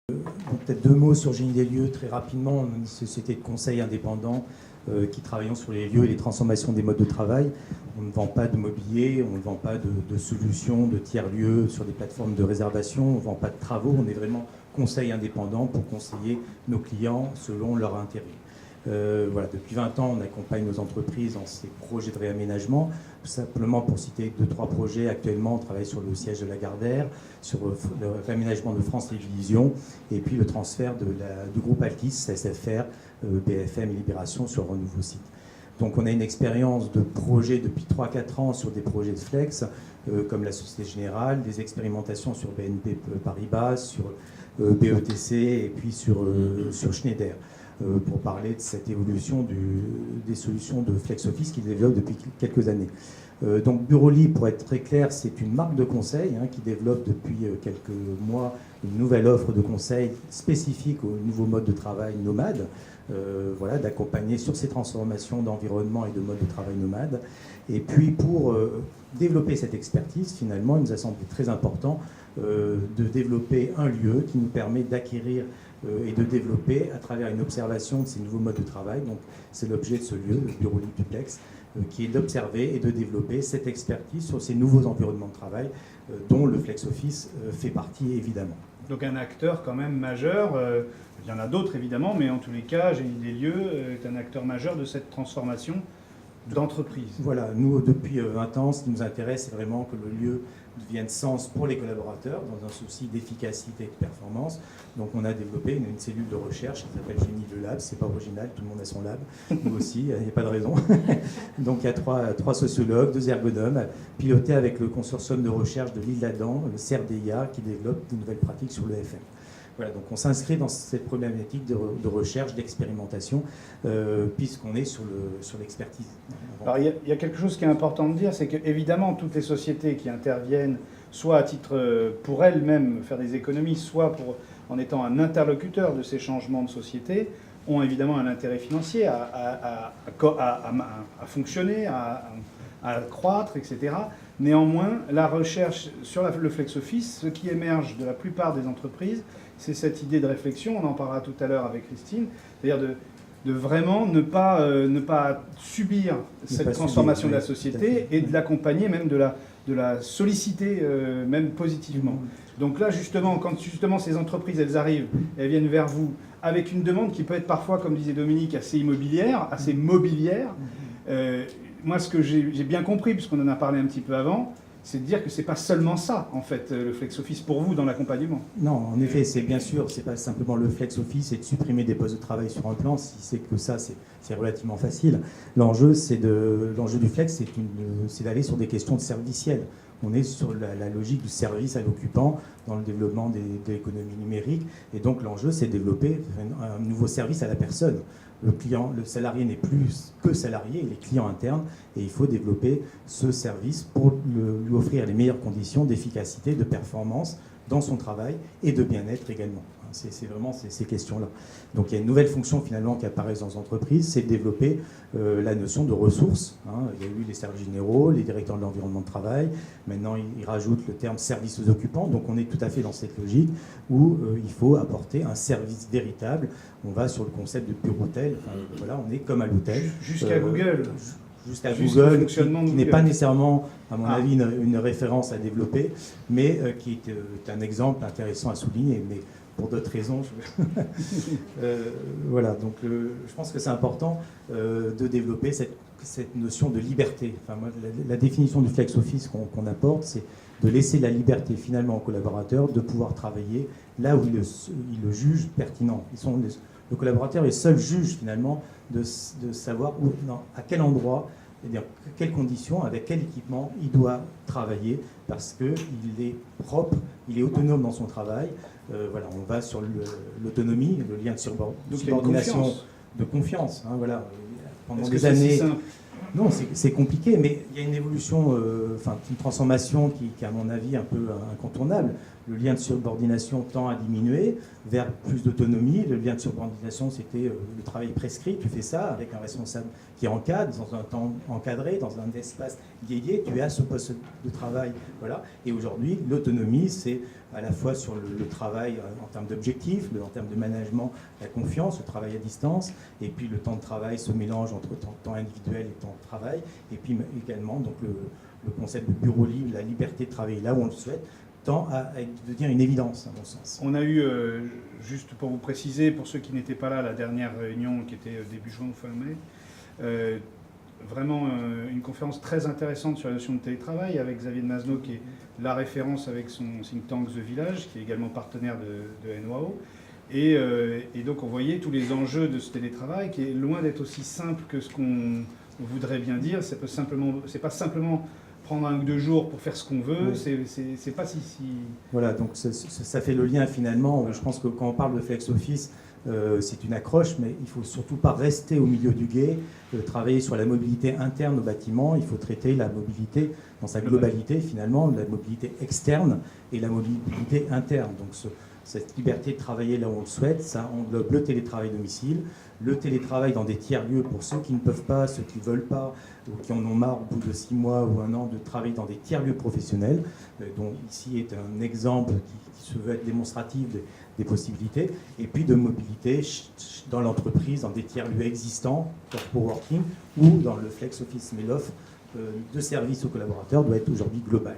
Peut-être deux mots sur Génie des lieux très rapidement. On est une société de conseil indépendant qui travaillons sur les lieux et les transformations des modes de travail. On ne vend pas de mobilier, on ne vend pas de solutions, de tiers-lieux sur des plateformes de réservation, on ne vend pas de travaux, on est vraiment conseil indépendant pour conseiller nos clients selon leur intérêt. Voilà, depuis 20 ans, on accompagne nos entreprises dans ces projets de réaménagement. Tout simplement pour citer 2-3 projets, actuellement, on travaille sur le siège de la Gardère, sur le réaménagement de France Télévisions, et puis le transfert du groupe Altis, SFR, BFM et Libération sur un nouveau site. Donc on a une expérience de projet depuis 3-4 ans sur des projets de flex, comme la Société Générale, des expérimentations sur BNP Paribas, sur BETC et puis sur Schneider. Pour parler de cette évolution des solutions de flex office qui développent depuis quelques années. Donc Bureau-Lit, pour être très clair, c'est une marque de conseil qui développe depuis quelques mois une nouvelle offre de conseil spécifique au nouveau mode de travail nomade, voilà, d'accompagner sur ces transformations d'environnement et de mode de travail nomade. Et puis pour développer cette expertise, finalement, il nous a semblé très important de développer un lieu qui nous permet d'acquérir et de développer à travers une observation de ces nouveaux modes de travail. Donc c'est l'objet de ce lieu, le Bureau-Lit Duplex, qui est d'observer et de développer cette expertise sur ces nouveaux environnements de travail dont le flex office fait partie évidemment. Donc un acteur quand même majeur, il y en a d'autres évidemment, mais en tous les cas, Génie des lieux est un acteur majeur de cette transformation d'entreprise. Voilà, nous depuis 20 ans, ce qui nous intéresse, c'est vraiment que le lieu devienne sens pour les collaborateurs dans un souci d'efficacité et de performance. Donc on a développé une cellule de recherche qui s'appelle Génie le Lab. C'est pas original, tout le monde a son lab, nous aussi, il n'y a pas de raison. Donc il y a trois sociologues, 2 ergonomes, pilotés avec le consortium de recherche de l'Île-d'Adam, le CERDEIA, qui développe de nouvelles pratiques sur le FM. Voilà, donc on s'inscrit dans cette problématique de recherche, d'expérimentation, puisqu'on est sur l'expertise. Alors il y a quelque chose qui est important de dire, c'est qu'évidemment toutes les sociétés qui interviennent, soit à titre pour elles-mêmes faire des économies, soit en étant un interlocuteur de ces changements de société, ont évidemment un intérêt financier à fonctionner, à croître, etc. Néanmoins, la recherche sur le flex office, ce qui émerge de la plupart des entreprises, c'est cette idée de réflexion, on en parlera tout à l'heure avec Christine, c'est-à-dire de vraiment ne pas subir cette transformation de la société et de l'accompagner, même de la solliciter même positivement. Donc là, justement, quand ces entreprises, elles arrivent, elles viennent vers vous avec une demande qui peut être parfois, comme disait Dominique, assez immobilière, assez mobilière. Moi, ce que j'ai bien compris, puisqu'on en a parlé un petit peu avant, c'est de dire que ce n'est pas seulement ça, en fait, le flex office pour vous dans l'accompagnement. Non, en effet, c'est bien sûr, c'est pas simplement le flex office et de supprimer des postes de travail sur un plan. Si c'est que ça, c'est relativement facile. L'enjeu du flex, c'est d'aller sur des questions de serviciel. On est sur la logique du service à l'occupant dans le développement de l'économie numérique. Et donc l'enjeu, c'est de développer un nouveau service à la personne. Le salarié n'est plus que salarié, il est client interne. Et il faut développer ce service pour lui offrir les meilleures conditions d'efficacité, de performance dans son travail et de bien-être également. C'est vraiment ces questions-là. Donc il y a une nouvelle fonction finalement qui apparaît dans les entreprises, c'est de développer la notion de ressources. Il y a eu les services généraux, les directeurs de l'environnement de travail. Maintenant, ils rajoutent le terme service aux occupants. Donc on est tout à fait dans cette logique où il faut apporter un service véritable. On va sur le concept de pure hôtel. Voilà, on est comme à l'hôtel. Jusqu'à Google. Jusqu'à Google, qui n'est pas nécessairement, à mon avis, une référence à développer, mais qui est un exemple intéressant à souligner. Mais pour d'autres raisons. Voilà, donc je pense que c'est important de développer cette notion de liberté. Enfin, moi, la définition du flex office qu'on apporte, c'est de laisser la liberté finalement aux collaborateurs de pouvoir travailler là où ils le jugent pertinent. Le collaborateur est seul juge finalement de savoir à quel endroit, c'est-à-dire quelles conditions, avec quel équipement il doit travailler parce qu'il est propre, il est autonome dans son travail. Voilà, on va sur l'autonomie, le lien de subordination, de confiance. Voilà. Pendant des années, Non, c'est compliqué, mais il y a une évolution, une transformation qui, à mon avis, est un peu incontournable. Le lien de subordination tend à diminuer vers plus d'autonomie. Le lien de subordination, c'était le travail prescrit. Tu fais ça avec un responsable qui encadre, dans un temps encadré, dans un espace dédié. Tu es à ce poste de travail. Voilà. Et aujourd'hui, l'autonomie, c'est à la fois sur le travail en termes d'objectifs, en termes de management, la confiance, le travail à distance, et puis le temps de travail se mélange entre temps individuel et temps de travail, et puis également donc, le concept de bureau libre, la liberté de travailler là où on le souhaite, tend à devenir une évidence, à mon sens. On a eu, juste pour vous préciser, pour ceux qui n'étaient pas là, la dernière réunion qui était début juin ou fin mai, vraiment une conférence très intéressante sur la notion de télétravail avec Xavier de Masneau, qui est la référence avec son think tank The Village, qui est également partenaire de NWAO. Et donc on voyait tous les enjeux de ce télétravail, qui est loin d'être aussi simple que ce qu'on voudrait bien dire. C'est pas simplement prendre 1 ou 2 jours pour faire ce qu'on veut, oui. C'est pas si... Voilà, donc ça fait le lien finalement. Voilà. Je pense que quand on parle de flex office, c'est une accroche, mais il ne faut surtout pas rester au milieu du gué, travailler sur la mobilité interne au bâtiment. Il faut traiter la mobilité dans sa globalité finalement, la mobilité externe et la mobilité interne. Donc cette liberté de travailler là où on le souhaite, ça englobe le télétravail domicile, le télétravail dans des tiers-lieux pour ceux qui ne peuvent pas, ceux qui ne veulent pas, ou qui en ont marre au bout de 6 mois ou 1 an de travailler dans des tiers-lieux professionnels, dont ici est un exemple qui se veut être démonstratif des possibilités, et puis de mobilité dans l'entreprise, dans des tiers-lieux existants, coworking, ou dans le flex office. Mais l'offre de services aux collaborateurs doit être aujourd'hui globale.